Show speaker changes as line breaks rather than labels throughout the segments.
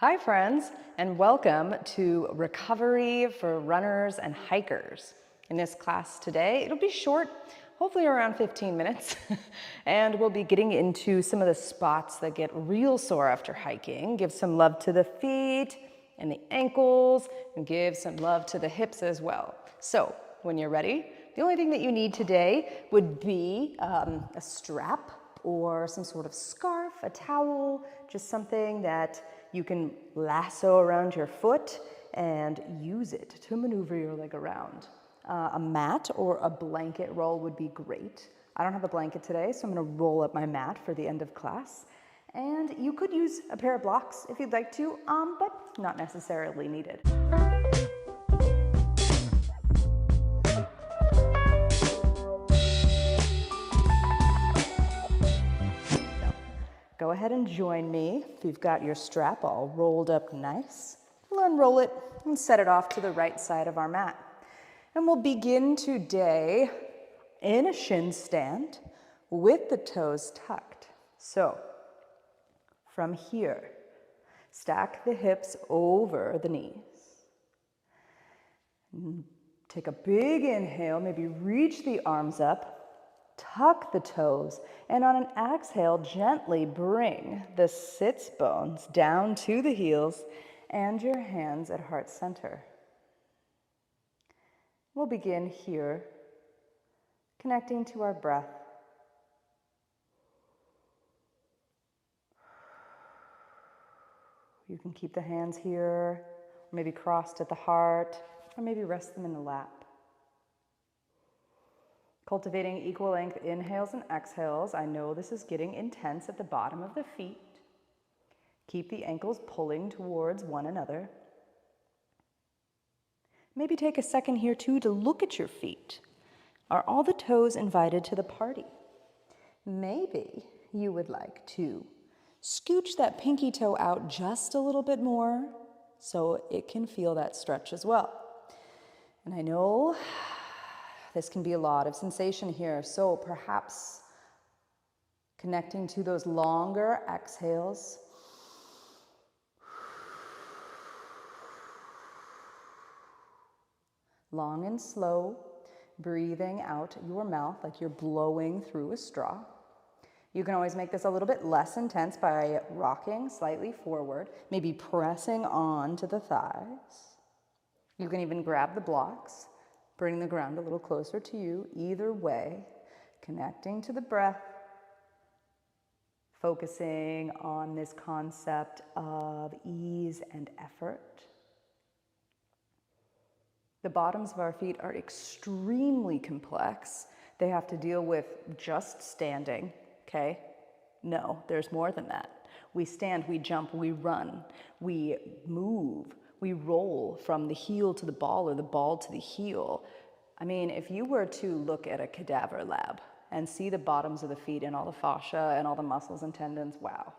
Hi friends, and welcome to Recovery for Runners and Hikers. In this class today, it'll be short, hopefully around 15 minutes, and we'll be getting into some of the spots that get real sore after hiking, give some love to the feet and the ankles, and give some love to the hips as well. So, when you're ready, the only thing that you need today would be a strap or some sort of scarf, a towel, just something that you can lasso around your foot and use it to maneuver your leg around. A mat or a blanket roll would be great. I don't have a blanket today, so I'm going to roll up my mat for the end of class. And you could use a pair of blocks if you'd like to, but not necessarily needed. Go ahead and join me. If you've got your strap all rolled up nice, we'll unroll it and set it off to the right side of our mat. And we'll begin today in a shin stand with the toes tucked. So, from here, stack the hips over the knees. Take a big inhale, maybe reach the arms up. Tuck the toes, and on an exhale, gently bring the sits bones down to the heels and your hands at heart center. We'll begin here, connecting to our breath. You can keep the hands here, or maybe crossed at the heart, or maybe rest them in the lap. Cultivating equal length inhales and exhales. I know this is getting intense at the bottom of the feet. Keep the ankles pulling towards one another. Maybe take a second here too to look at your feet. Are all the toes invited to the party? Maybe you would like to scooch that pinky toe out just a little bit more so it can feel that stretch as well. And I know this can be a lot of sensation here, so perhaps connecting to those longer exhales. Long and slow, breathing out your mouth like you're blowing through a straw. You can always make this a little bit less intense by rocking slightly forward, maybe pressing on to the thighs. You can even grab the blocks, bring the ground a little closer to you. Either way, connecting to the breath, focusing on this concept of ease and effort. The bottoms of our feet are extremely complex. They have to deal with just standing, okay? No, there's more than that. We stand, we jump, we run, we move. We roll from the heel to the ball or the ball to the heel. I mean, if you were to look at a cadaver lab and see the bottoms of the feet and all the fascia and all the muscles and tendons, wow,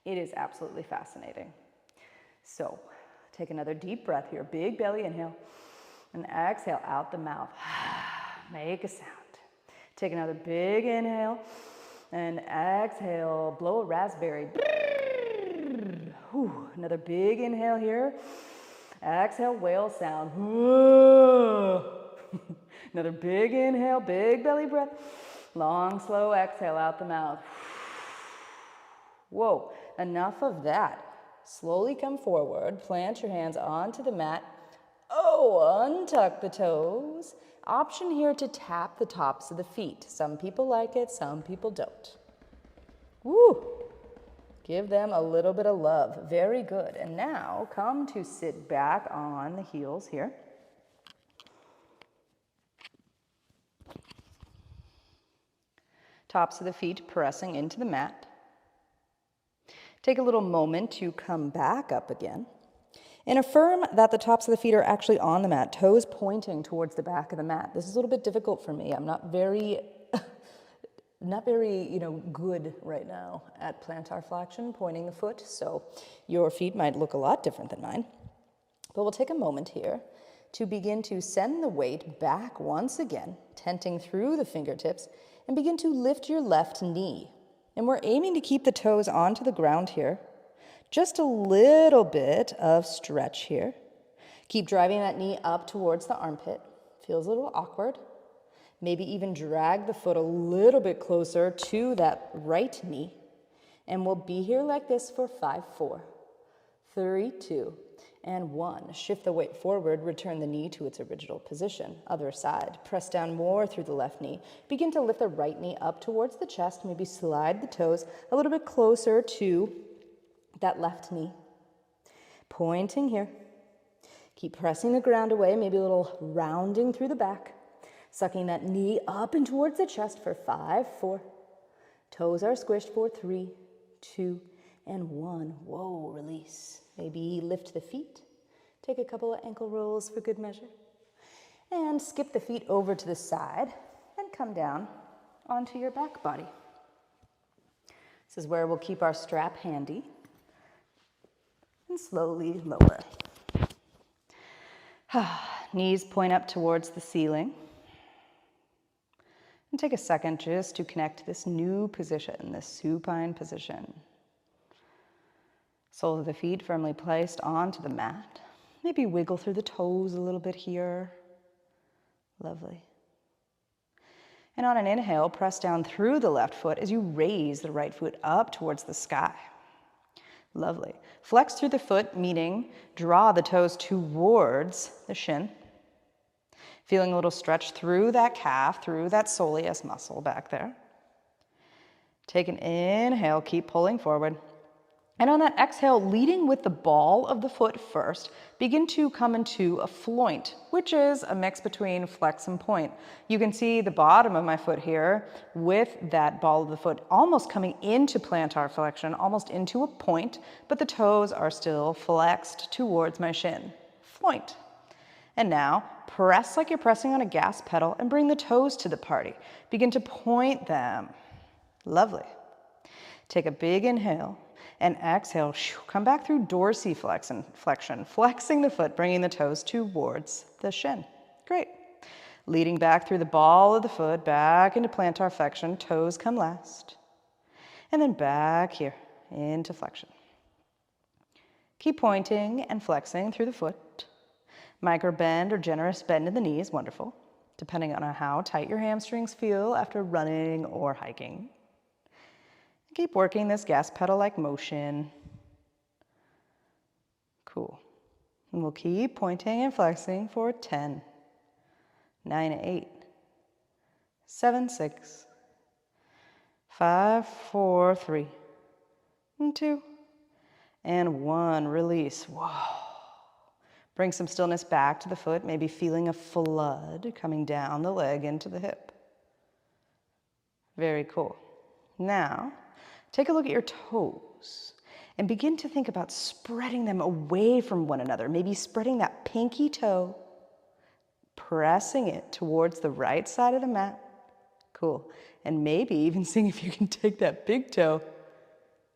it is absolutely fascinating. So take another deep breath here, big belly inhale, and exhale out the mouth. Make a sound. Take another big inhale and exhale, blow a raspberry. Whew. Another big inhale here. Exhale, whale sound. Another big inhale, big belly breath. Long, slow exhale out the mouth. Whoa, enough of that. Slowly come forward, plant your hands onto the mat. Oh, untuck the toes. Option here to tap the tops of the feet. Some people like it, some people don't. Woo! Give them a little bit of love. Very good. And now come to sit back on the heels here. Tops of the feet pressing into the mat. Take a little moment to come back up again. And affirm that the tops of the feet are actually on the mat, toes pointing towards the back of the mat. This is a little bit difficult for me. I'm not very good right now at plantar flexion, pointing the foot, so your feet might look a lot different than mine. But we'll take a moment here to begin to send the weight back once again, tenting through the fingertips, and begin to lift your left knee. And we're aiming to keep the toes onto the ground here. Just a little bit of stretch here. Keep driving that knee up towards the armpit. Feels a little awkward. Maybe even drag the foot a little bit closer to that right knee. And we'll be here like this for 5, 4, 3, 2, and 1. Shift the weight forward, return the knee to its original position. Other side. Press down more through the left knee. Begin to lift the right knee up towards the chest. Maybe slide the toes a little bit closer to that left knee. Pointing here. Keep pressing the ground away, maybe a little rounding through the back. Sucking that knee up and towards the chest for 5, 4. Toes are squished for 3, 2, and 1. Whoa, release. Maybe lift the feet. Take a couple of ankle rolls for good measure. And skip the feet over to the side and come down onto your back body. This is where we'll keep our strap handy and slowly lower. Knees point up towards the ceiling. And take a second just to connect to this new position, this supine position. Soles of the feet firmly placed onto the mat. Maybe wiggle through the toes a little bit here. Lovely. And on an inhale, press down through the left foot as you raise the right foot up towards the sky. Lovely. Flex through the foot, meaning draw the toes towards the shin. Feeling a little stretch through that calf, through that soleus muscle back there. Take an inhale, keep pulling forward. And on that exhale, leading with the ball of the foot first, begin to come into a floint, which is a mix between flex and point. You can see the bottom of my foot here with that ball of the foot almost coming into plantar flexion, almost into a point, but the toes are still flexed towards my shin. Floint. And now, press like you're pressing on a gas pedal and bring the toes to the party. Begin to point them. Lovely. Take a big inhale and exhale. Come back through dorsiflexion, flexing the foot, bringing the toes towards the shin. Great. Leading back through the ball of the foot, back into plantar flexion. Toes come last. And then back here into flexion. Keep pointing and flexing through the foot. Micro bend or generous bend in the knees, wonderful, depending on how tight your hamstrings feel after running or hiking. Keep working this gas pedal-like motion. Cool. And we'll keep pointing and flexing for 10, 9, 8, 7, 6, 5, 4, 3, and 2, and 1. Release. Whoa. Bring some stillness back to the foot, maybe feeling a flood coming down the leg into the hip. Very cool. Now, take a look at your toes and begin to think about spreading them away from one another. Maybe spreading that pinky toe, pressing it towards the right side of the mat. Cool. And maybe even seeing if you can take that big toe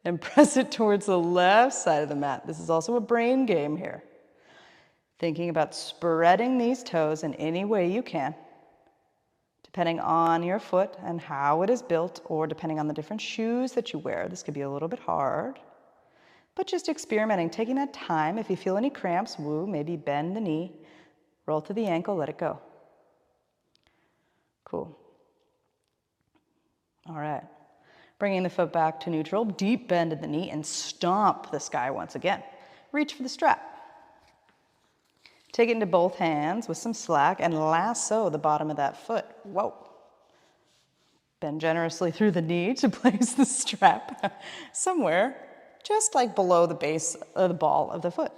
and press it towards the left side of the mat. This is also a brain game here. Thinking about spreading these toes in any way you can, depending on your foot and how it is built, or depending on the different shoes that you wear. This could be a little bit hard, but just experimenting, taking that time. If you feel any cramps, maybe bend the knee, roll to the ankle, let it go. Cool. All right. Bringing the foot back to neutral, deep bend in the knee, and stomp the sky once again. Reach for the strap. Take it into both hands with some slack and lasso the bottom of that foot. Whoa. Bend generously through the knee to place the strap somewhere just like below the base of the ball of the foot.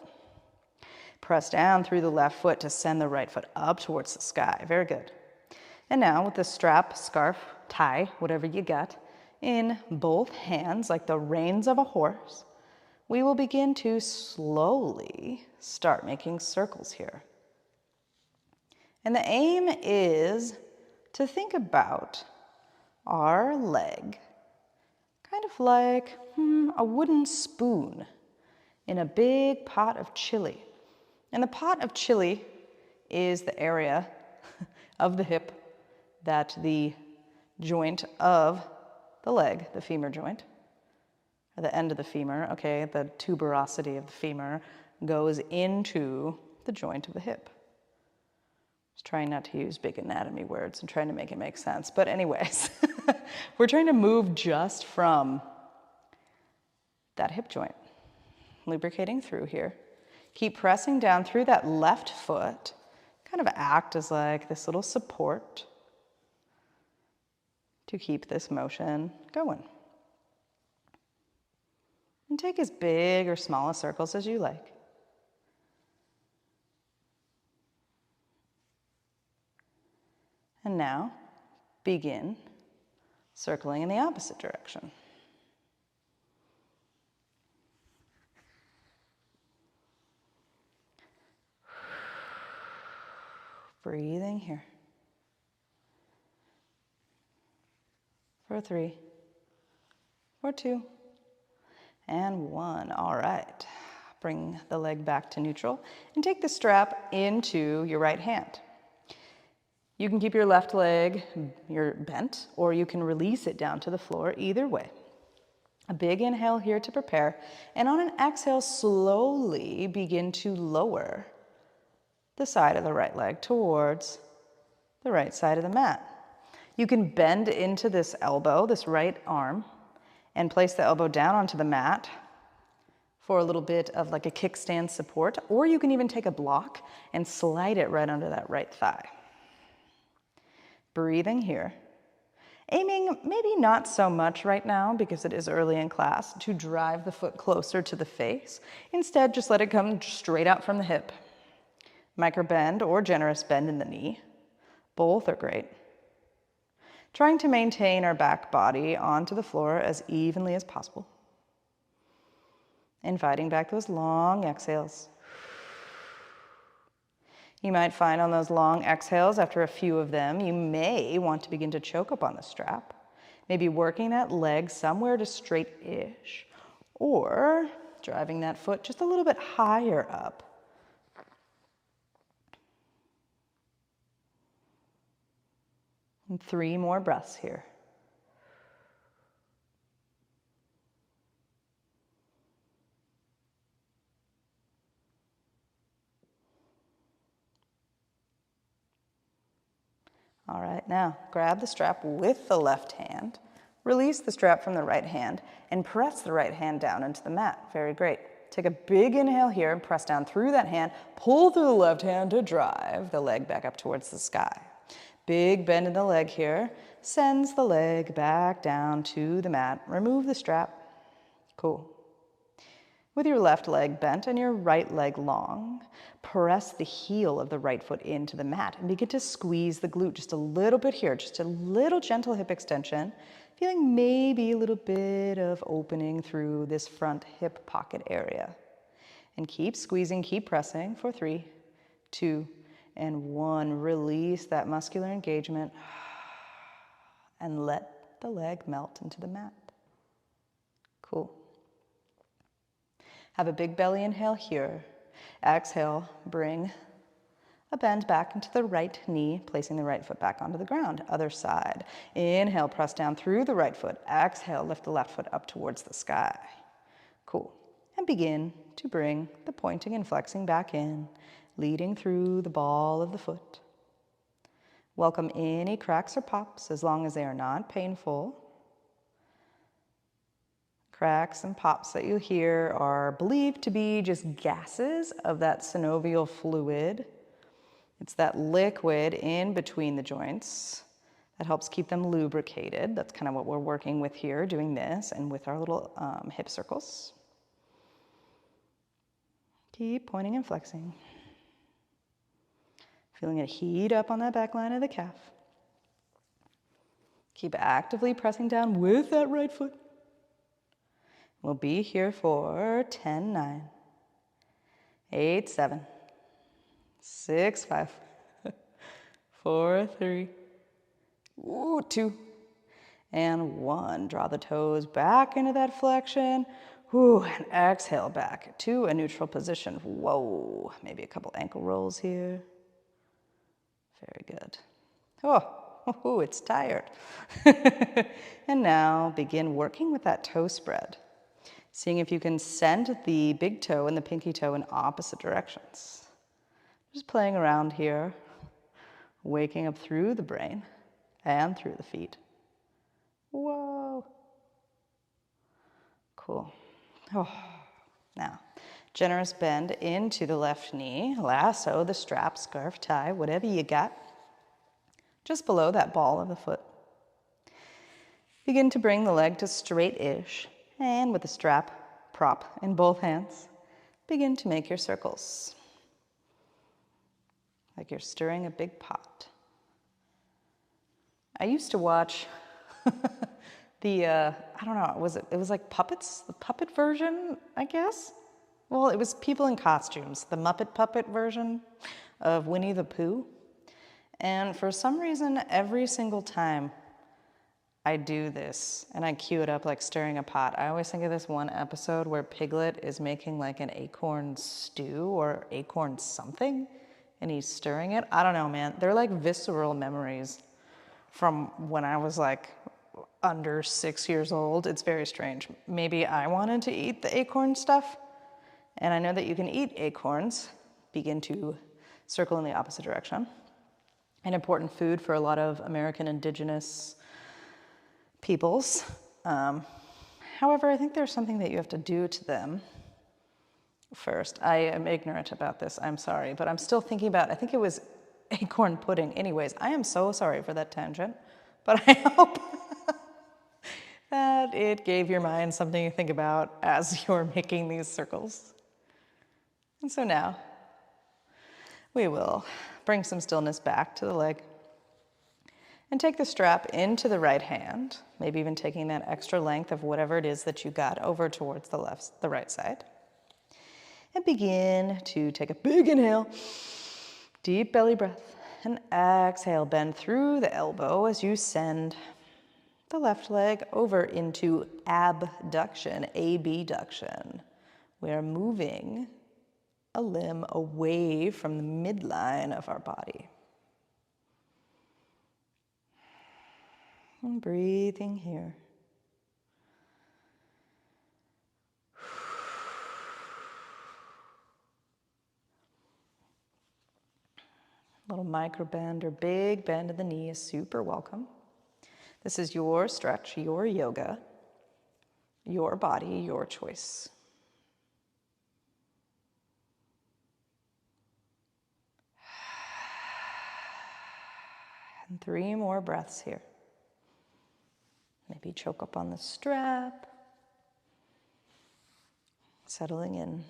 Press down through the left foot to send the right foot up towards the sky. Very good. And now with the strap, scarf, tie, whatever you got, in both hands like the reins of a horse, we will begin to slowly start making circles here. And the aim is to think about our leg kind of like a wooden spoon in a big pot of chili. And the pot of chili is the area of the hip that the joint of the leg, the femur joint, or the end of the femur, okay, the tuberosity of the femur goes into the joint of the hip. Just trying not to use big anatomy words and trying to make it make sense. But anyways, we're trying to move just from that hip joint, lubricating through here. Keep pressing down through that left foot, kind of act as like this little support to keep this motion going. And take as big or small a circles as you like. And now, begin circling in the opposite direction. Breathing here. For 3, for 2, and 1. All right. Bring the leg back to neutral and take the strap into your right hand. You can keep your left leg bent, or you can release it down to the floor, either way. A big inhale here to prepare, and on an exhale, slowly begin to lower the side of the right leg towards the right side of the mat. You can bend into this elbow, this right arm, and place the elbow down onto the mat for a little bit of like a kickstand support, or you can even take a block and slide it right under that right thigh. Breathing here. Aiming maybe not so much right now because it is early in class to drive the foot closer to the face. Instead, just let it come straight out from the hip. Micro bend or generous bend in the knee. Both are great. Trying to maintain our back body onto the floor as evenly as possible. Inviting back those long exhales. You might find on those long exhales, after a few of them, you may want to begin to choke up on the strap. Maybe working that leg somewhere to straight-ish, or driving that foot just a little bit higher up. And 3 more breaths here. All right, now grab the strap with the left hand, release the strap from the right hand, and press the right hand down into the mat. Very great. Take a big inhale here and press down through that hand, pull through the left hand to drive the leg back up towards the sky. Big bend in the leg here, sends the leg back down to the mat. Remove the strap. Cool. With your left leg bent and your right leg long, press the heel of the right foot into the mat and begin to squeeze the glute just a little bit here, just a little gentle hip extension, feeling maybe a little bit of opening through this front hip pocket area. And keep squeezing, keep pressing for 3, 2, and 1. Release that muscular engagement and let the leg melt into the mat. Cool. Have a big belly inhale here. Exhale, bring a bend back into the right knee, placing the right foot back onto the ground. Other side. Inhale, press down through the right foot. Exhale, lift the left foot up towards the sky. Cool. And begin to bring the pointing and flexing back in, leading through the ball of the foot. Welcome any cracks or pops as long as they are not painful. Cracks and pops that you hear are believed to be just gases of that synovial fluid. It's that liquid in between the joints that helps keep them lubricated. That's kind of what we're working with here, doing this and with our little hip circles. Keep pointing and flexing. Feeling it heat up on that back line of the calf. Keep actively pressing down with that right foot. We'll be here for 10, 9, 8, 7, 6, 5, 4, 3, 2, and 1. Draw the toes back into that flexion. And exhale back to a neutral position. Whoa, maybe a couple ankle rolls here. Very good. Oh, it's tired. And now begin working with that toe spread. Seeing if you can send the big toe and the pinky toe in opposite directions. Just playing around here, waking up through the brain and through the feet. Whoa. Cool. Oh. Now, generous bend into the left knee, lasso the strap, scarf, tie, whatever you got, just below that ball of the foot. Begin to bring the leg to straight-ish, and with the strap prop in both hands, begin to make your circles. Like you're stirring a big pot. I used to watch I don't know, it was like puppets, the puppet version, I guess? Well, it was people in costumes, the Muppet puppet version of Winnie the Pooh. And for some reason, every single time I do this and I cue it up like stirring a pot, I always think of this one episode where Piglet is making like an acorn stew or acorn something, and he's stirring it. I don't know, man. They're like visceral memories from when I was like under 6 years old. It's very strange. Maybe I wanted to eat the acorn stuff, and I know that you can eat acorns. Begin to circle in the opposite direction. An important food for a lot of American indigenous peoples. However, I think there's something that you have to do to them first. I am ignorant about this, I'm sorry, but I'm still thinking about, I think it was acorn pudding. Anyways, I am so sorry for that tangent, but I hope that it gave your mind something to think about as you're making these circles. And so now, we will bring some stillness back to the leg and take the strap into the right hand, maybe even taking that extra length of whatever it is that you got over towards the right side. And begin to take a big inhale, deep belly breath, and exhale, bend through the elbow as you send the left leg over into abduction, abduction. We are moving a limb away from the midline of our body. And breathing here. Little micro bend or big bend of the knee is super welcome. This is your stretch, your yoga, your body, your choice. And 3 more breaths here. Maybe choke up on the strap. Settling in.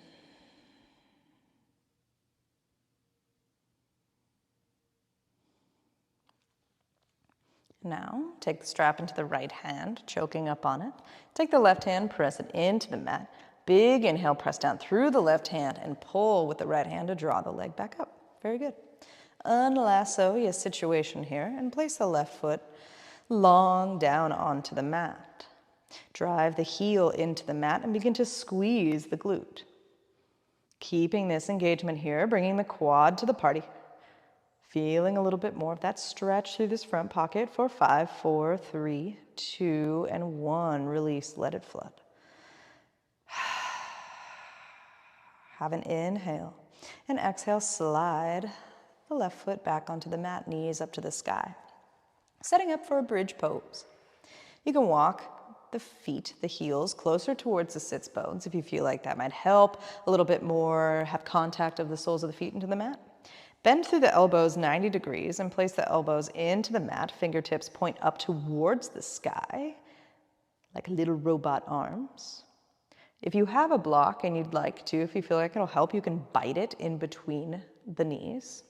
Now, take the strap into the right hand, choking up on it. Take the left hand, press it into the mat. Big inhale, press down through the left hand and pull with the right hand to draw the leg back up. Very good. Unlasso your situation here and place the left foot long down onto the mat. Drive the heel into the mat and begin to squeeze the glute. Keeping this engagement here, bringing the quad to the party. Feeling a little bit more of that stretch through this front pocket for 5, 4, 3, 2, and 1. Release, let it flood. Have an inhale. And exhale, slide the left foot back onto the mat, knees up to the sky. Setting up for a bridge pose. You can walk the feet, the heels, closer towards the sits bones if you feel like that might help. A little bit more, have contact of the soles of the feet into the mat. Bend through the elbows 90 degrees and place the elbows into the mat. Fingertips point up towards the sky, like little robot arms. If you have a block and you'd like to, if you feel like it'll help, you can bite it in between the knees.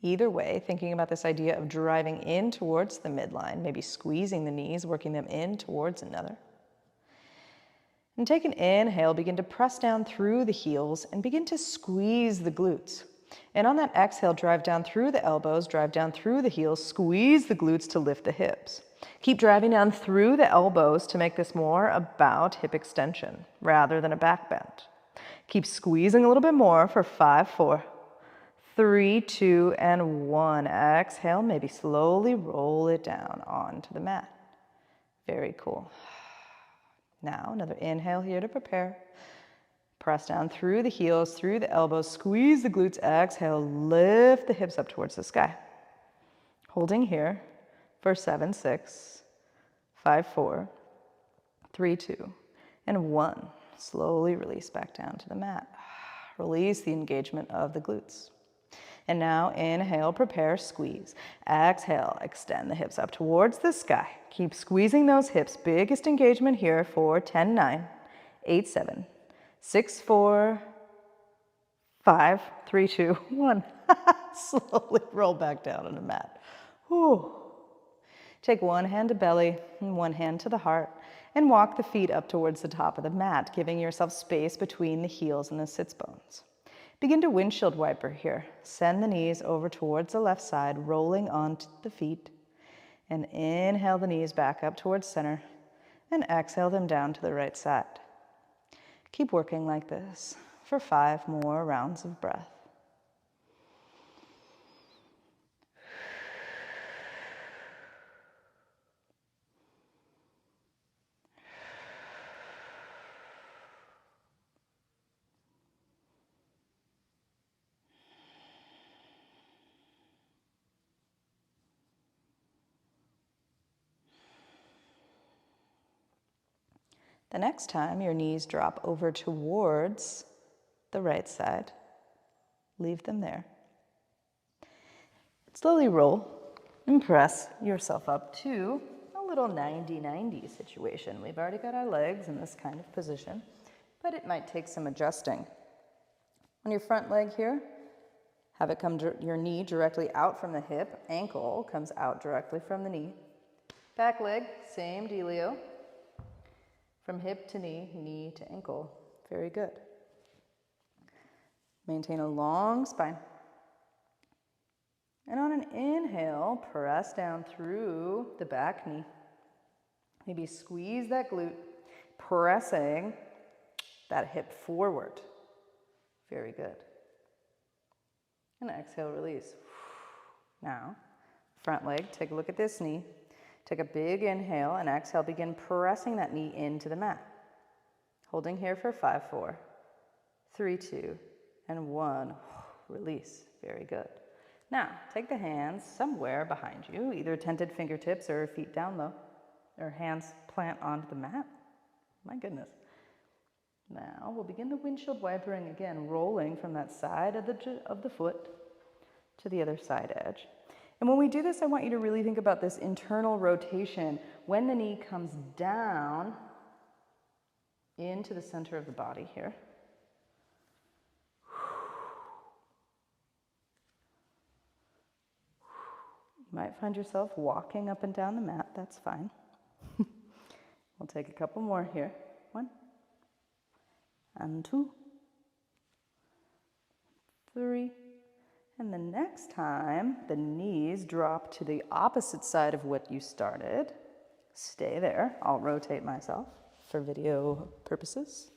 Either way, thinking about this idea of driving in towards the midline, maybe squeezing the knees, working them in towards another. And take an inhale, begin to press down through the heels and begin to squeeze the glutes. And on that exhale, drive down through the elbows, drive down through the heels, squeeze the glutes to lift the hips. Keep driving down through the elbows to make this more about hip extension rather than a back bend. Keep squeezing a little bit more for 5, 4, 3, 2, and 1. Exhale, maybe slowly roll it down onto the mat. Very cool. Now, another inhale here to prepare. Press down through the heels, through the elbows, squeeze the glutes, exhale, lift the hips up towards the sky. Holding here for 7, 6, 5, 4, 3, 2, and 1. Slowly release back down to the mat. Release the engagement of the glutes. And now inhale, prepare, squeeze. Exhale, extend the hips up towards the sky. Keep squeezing those hips. Biggest engagement here for 10, 9, 8, 7, 6, 4, 5, 3, 2, 1. Slowly roll back down on the mat. Whew. Take one hand to belly and one hand to the heart and walk the feet up towards the top of the mat, giving yourself space between the heels and the sits bones. Begin to windshield wiper here. Send the knees over towards the left side, rolling onto the feet. And inhale the knees back up towards center and exhale them down to the right side. Keep working like this for 5 more rounds of breath. The next time your knees drop over towards the right side, leave them there. Slowly roll and press yourself up to a little 90-90 situation. We've already got our legs in this kind of position, but it might take some adjusting. On your front leg here, have it come your knee directly out from the hip, ankle comes out directly from the knee. Back leg, same dealio. From hip to knee, knee to ankle. Very good. Maintain a long spine. And on an inhale, press down through the back knee. Maybe squeeze that glute, pressing that hip forward. Very good. And exhale, release. Now, front leg, take a look at this knee. Take a big inhale and exhale, begin pressing that knee into the mat. Holding here for 5, 4, 3, 2, and 1. Release. Very good. Now, take the hands somewhere behind you, either tented fingertips or feet down low, or hands plant onto the mat. My goodness. Now, we'll begin the windshield wipering again, rolling from that side of the foot to the other side edge. And when we do this, I want you to really think about this internal rotation when the knee comes down into the center of the body here. You might find yourself walking up and down the mat. That's fine. We'll take a couple more here. 1 and 2, 3. And the next time the knees drop to the opposite side of what you started, stay there. I'll rotate myself for video purposes.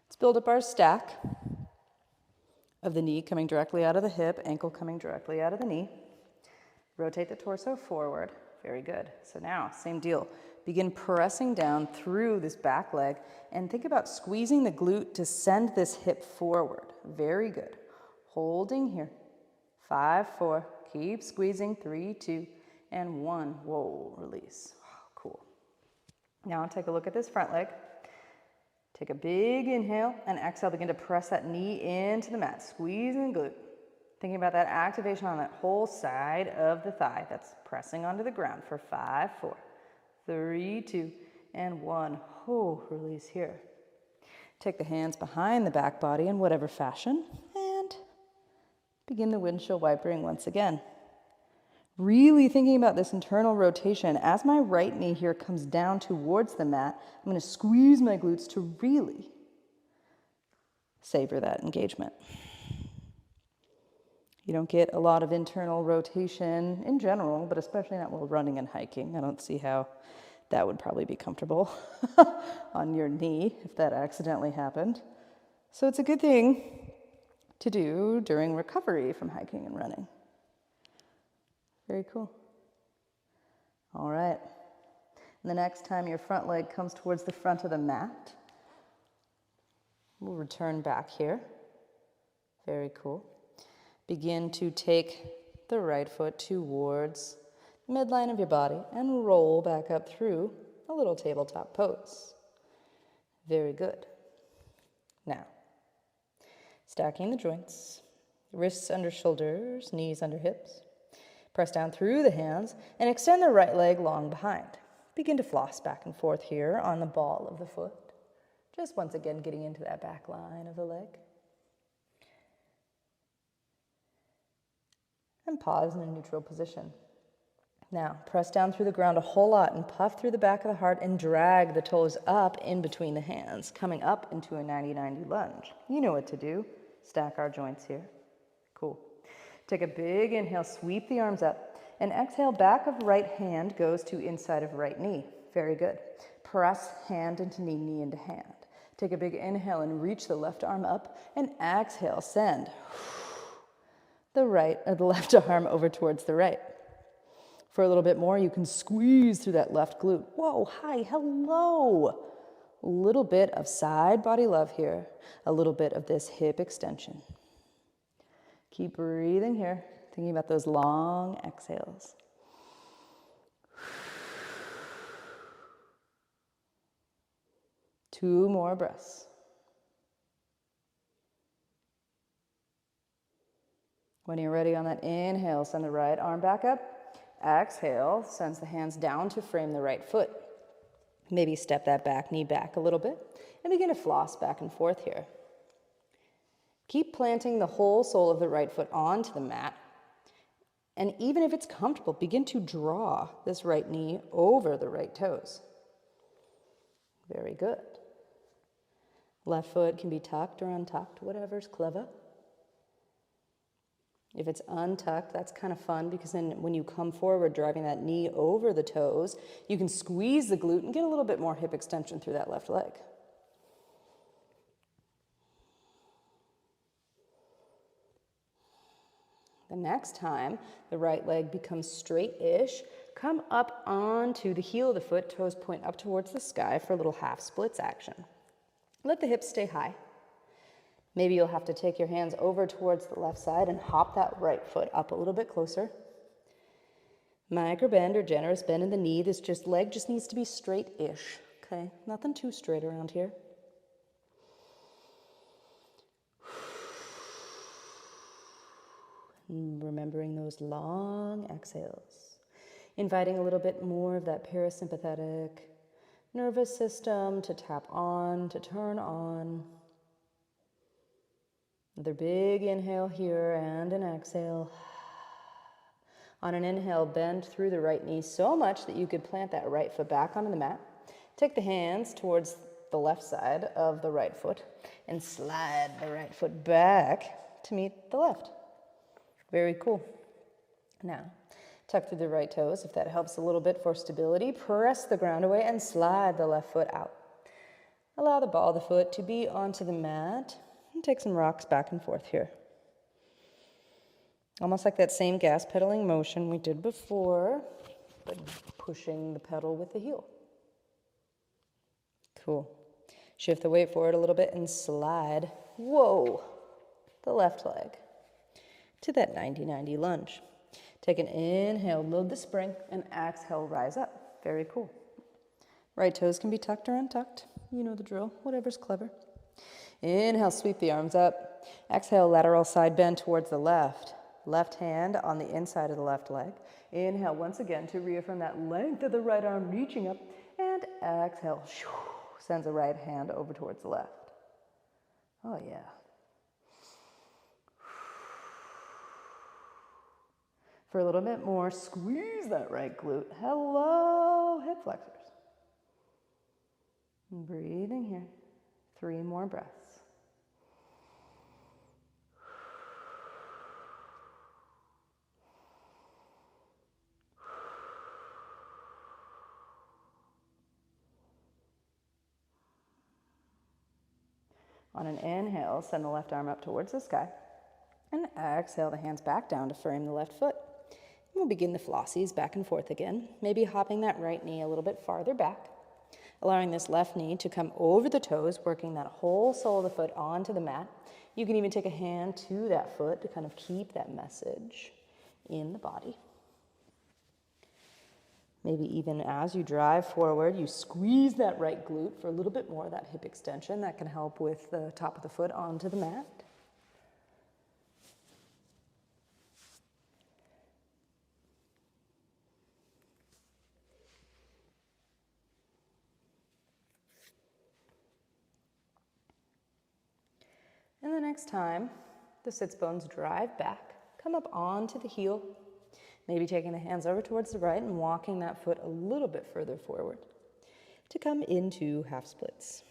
Let's build up our stack of the knee coming directly out of the hip, ankle coming directly out of the knee. Rotate the torso forward. Very good. So now, same deal. Begin pressing down through this back leg and think about squeezing the glute to send this hip forward. Very good. Holding here. 5, 4, keep squeezing, 3, 2, and 1. Whoa, release. Cool. Now take a look at this front leg. Take a big inhale and exhale. Begin to press that knee into the mat. Squeezing the glute. Thinking about that activation on that whole side of the thigh. That's pressing onto the ground for 5, 4, 3, 2, and 1. Oh, release here. Take the hands behind the back body in whatever fashion and begin the windshield wipering once again. Really thinking about this internal rotation. As my right knee here comes down towards the mat, I'm going to squeeze my glutes to really savor that engagement. You don't get a lot of internal rotation in general, but especially not while running and hiking. I don't see how that would probably be comfortable on your knee if that accidentally happened. So it's a good thing to do during recovery from hiking and running. Very cool. All right. And the next time your front leg comes towards the front of the mat, we'll return back here. Very cool. Begin to take the right foot towards the midline of your body and roll back up through a little tabletop pose. Very good. Now, stacking the joints, wrists under shoulders, knees under hips. Press down through the hands and extend the right leg long behind. Begin to floss back and forth here on the ball of the foot. Just once again getting into that back line of the leg. And pause in a neutral position. Now, press down through the ground a whole lot and puff through the back of the heart and drag the toes up in between the hands, coming up into a 90-90 lunge. You know what to do. Stack our joints here. Cool. Take a big inhale, sweep the arms up, and exhale, back of right hand goes to inside of right knee. Very good. Press hand into knee, knee into hand. Take a big inhale and reach the left arm up, and exhale, send the left arm over towards the right. For a little bit more, you can squeeze through that left glute. Whoa, hi, hello. A little bit of side body love here. A little bit of this hip extension. Keep breathing here, thinking about those long exhales. Two more breaths. When you're ready on that inhale, send the right arm back up. Exhale, sends the hands down to frame the right foot. Maybe step that back knee back a little bit and begin to floss back and forth here. Keep planting the whole sole of the right foot onto the mat. And even if it's comfortable, begin to draw this right knee over the right toes. Very good. Left foot can be tucked or untucked, whatever's clever. If it's untucked, that's kind of fun because then when you come forward, driving that knee over the toes, you can squeeze the glute and get a little bit more hip extension through that left leg. The next time the right leg becomes straight-ish, come up onto the heel of the foot, toes point up towards the sky for a little half splits action. Let the hips stay high. Maybe you'll have to take your hands over towards the left side and hop that right foot up a little bit closer. Micro bend or generous bend in the knee. This leg just needs to be straight-ish, okay? Nothing too straight around here. And remembering those long exhales. Inviting a little bit more of that parasympathetic nervous system to tap on, to turn on. Another big inhale here and an exhale. On an inhale, bend through the right knee so much that you could plant that right foot back onto the mat. Take the hands towards the left side of the right foot and slide the right foot back to meet the left. Very cool. Now, tuck through the right toes if that helps a little bit for stability. Press the ground away and slide the left foot out. Allow the ball of the foot to be onto the mat. And take some rocks back and forth here. Almost like that same gas pedaling motion we did before, but pushing the pedal with the heel. Cool. Shift the weight forward a little bit and slide, whoa, the left leg to that 90-90 lunge. Take an inhale, load the spring, and exhale, rise up. Very cool. Right toes can be tucked or untucked. You know the drill, whatever's clever. Inhale, sweep the arms up. Exhale, lateral side bend towards the left. Left hand on the inside of the left leg. Inhale once again to reaffirm that length of the right arm reaching up. And exhale, sends the right hand over towards the left. Oh yeah. For a little bit more, squeeze that right glute. Hello, hip flexors. And breathing here. 3 more breaths. On an inhale, send the left arm up towards the sky. And exhale the hands back down to frame the left foot. We'll begin the flossies back and forth again, maybe hopping that right knee a little bit farther back, allowing this left knee to come over the toes, working that whole sole of the foot onto the mat. You can even take a hand to that foot to kind of keep that message in the body. Maybe even as you drive forward, you squeeze that right glute for a little bit more of that hip extension. That can help with the top of the foot onto the mat. And the next time the sits bones drive back, come up onto the heel, maybe taking the hands over towards the right and walking that foot a little bit further forward to come into half splits.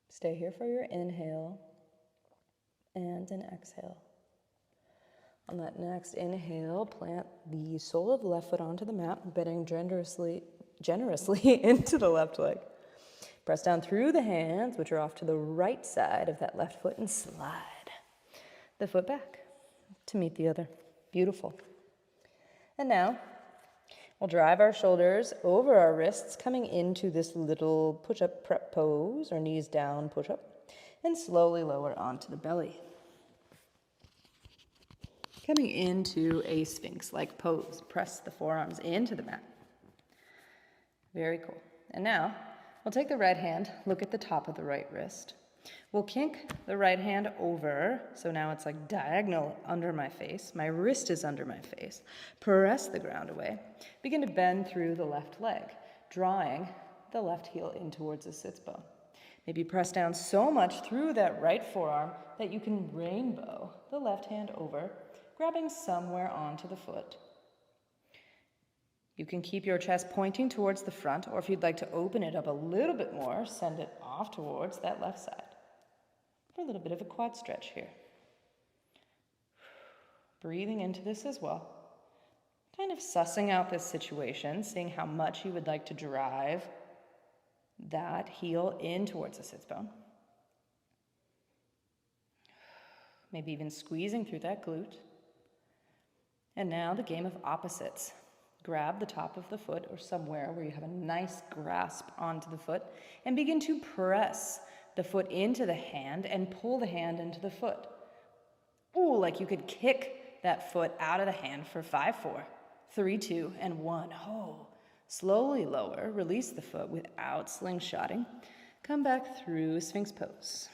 Stay here for your inhale and an exhale. On that next inhale, plant the sole of the left foot onto the mat, bending generously into the left leg. Press down through the hands, which are off to the right side of that left foot, and slide the foot back to meet the other. Beautiful. And now, we'll drive our shoulders over our wrists, coming into this little push-up prep pose, or knees down push-up, and slowly lower onto the belly. Coming into a sphinx-like pose. Press the forearms into the mat. Very cool. And now, we'll take the right hand, look at the top of the right wrist. We'll kink the right hand over, so now it's like diagonal under my face. My wrist is under my face. Press the ground away. Begin to bend through the left leg, drawing the left heel in towards the sits bone. Maybe press down so much through that right forearm that you can rainbow the left hand over, grabbing somewhere onto the foot. You can keep your chest pointing towards the front, or if you'd like to open it up a little bit more, send it off towards that left side. For a little bit of a quad stretch here. Breathing into this as well. Kind of sussing out this situation, seeing how much you would like to drive that heel in towards the sits bone. Maybe even squeezing through that glute. And now the game of opposites. Grab the top of the foot or somewhere where you have a nice grasp onto the foot and begin to press the foot into the hand and pull the hand into the foot. Ooh, like you could kick that foot out of the hand for 5, 4, 3, 2, and 1. Oh, slowly lower, release the foot without slingshotting. Come back through Sphinx pose.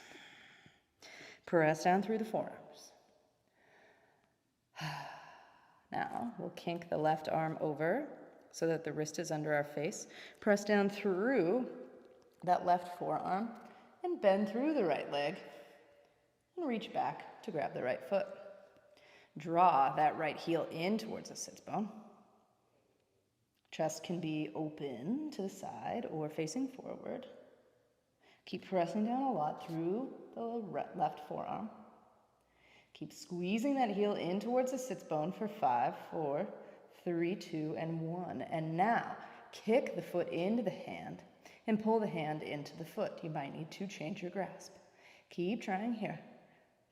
Press down through the forearms. Now, we'll kink the left arm over so that the wrist is under our face. Press down through that left forearm and bend through the right leg and reach back to grab the right foot. Draw that right heel in towards the sits bone. Chest can be open to the side or facing forward. Keep pressing down a lot through the left forearm. Keep squeezing that heel in towards the sits bone for 5, 4, 3, 2, and 1. And now, kick the foot into the hand and pull the hand into the foot. You might need to change your grasp. Keep trying here.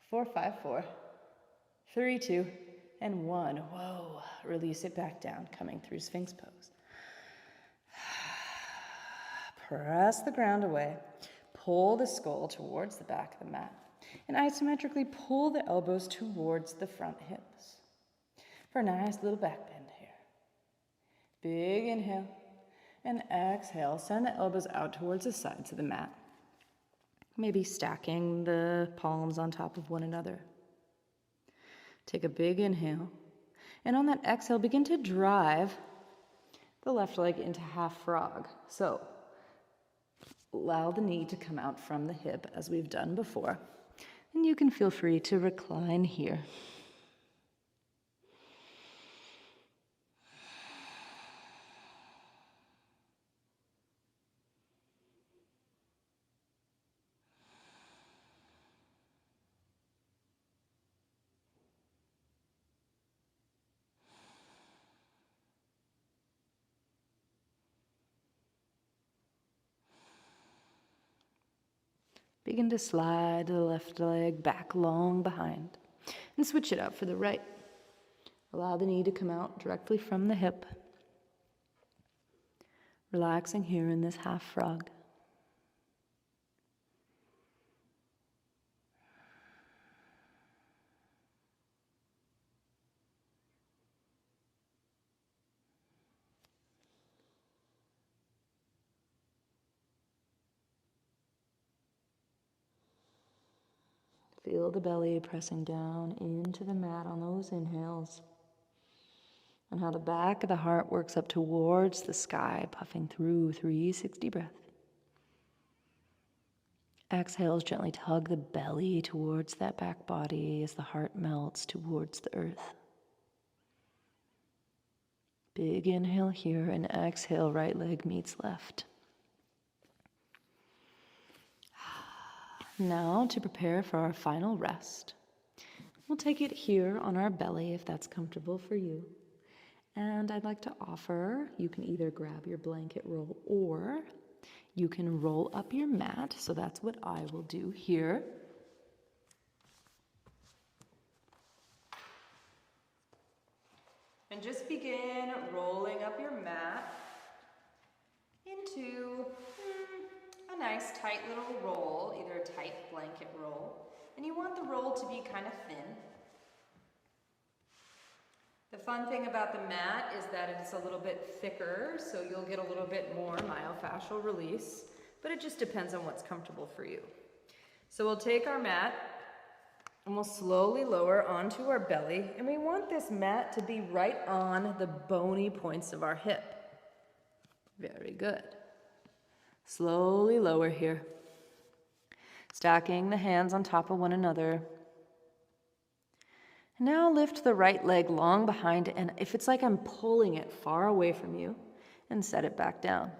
4, 5, 4, 3, 2, and 1. Whoa. Release it back down, coming through Sphinx pose. Press the ground away. Pull the skull towards the back of the mat. And isometrically pull the elbows towards the front hips. For a nice little back bend here. Big inhale. And exhale, send the elbows out towards the sides of the mat. Maybe stacking the palms on top of one another. Take a big inhale. And on that exhale, begin to drive the left leg into half frog. So, allow the knee to come out from the hip as we've done before. And you can feel free to recline here. Begin to slide the left leg back long behind and switch it out for the right. Allow the knee to come out directly from the hip. Relaxing here in this half frog. Feel the belly pressing down into the mat on those inhales, and how the back of the heart works up towards the sky, puffing through 360 breath. Exhales gently tug the belly towards that back body as the heart melts towards the earth. Big inhale here, and exhale, right leg meets left. Now, to prepare for our final rest, we'll take it here on our belly if that's comfortable for you. And I'd like to offer, you can either grab your blanket roll or you can roll up your mat. So that's what I will do here. And just begin rolling up your mat into a nice tight little roll, either a tight blanket roll. And you want the roll to be kind of thin. The fun thing about the mat is that it's a little bit thicker, so you'll get a little bit more myofascial release, but it just depends on what's comfortable for you. So we'll take our mat and we'll slowly lower onto our belly, and we want this mat to be right on the bony points of our hip. Very good. Slowly lower here. Stacking the hands on top of one another. Now lift the right leg long behind, and if it's like I'm pulling it far away from you, and set it back down.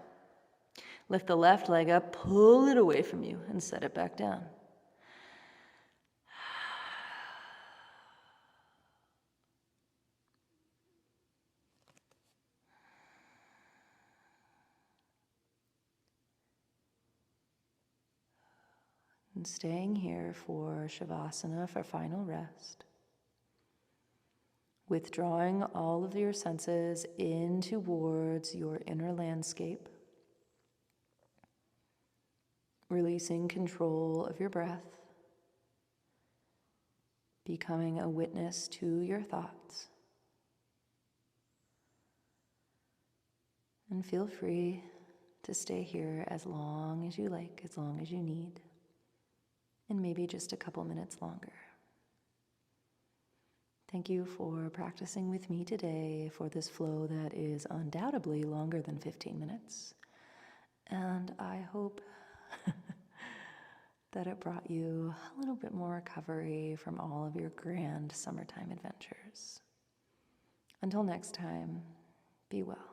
Lift the left leg up, pull it away from you, and set it back down. And staying here for Shavasana for final rest. Withdrawing all of your senses in towards your inner landscape. Releasing control of your breath. Becoming a witness to your thoughts. And feel free to stay here as long as you like, as long as you need. And maybe just a couple minutes longer. Thank you for practicing with me today for this flow that is undoubtedly longer than 15 minutes. And I hope that it brought you a little bit more recovery from all of your grand summertime adventures. Until next time, be well.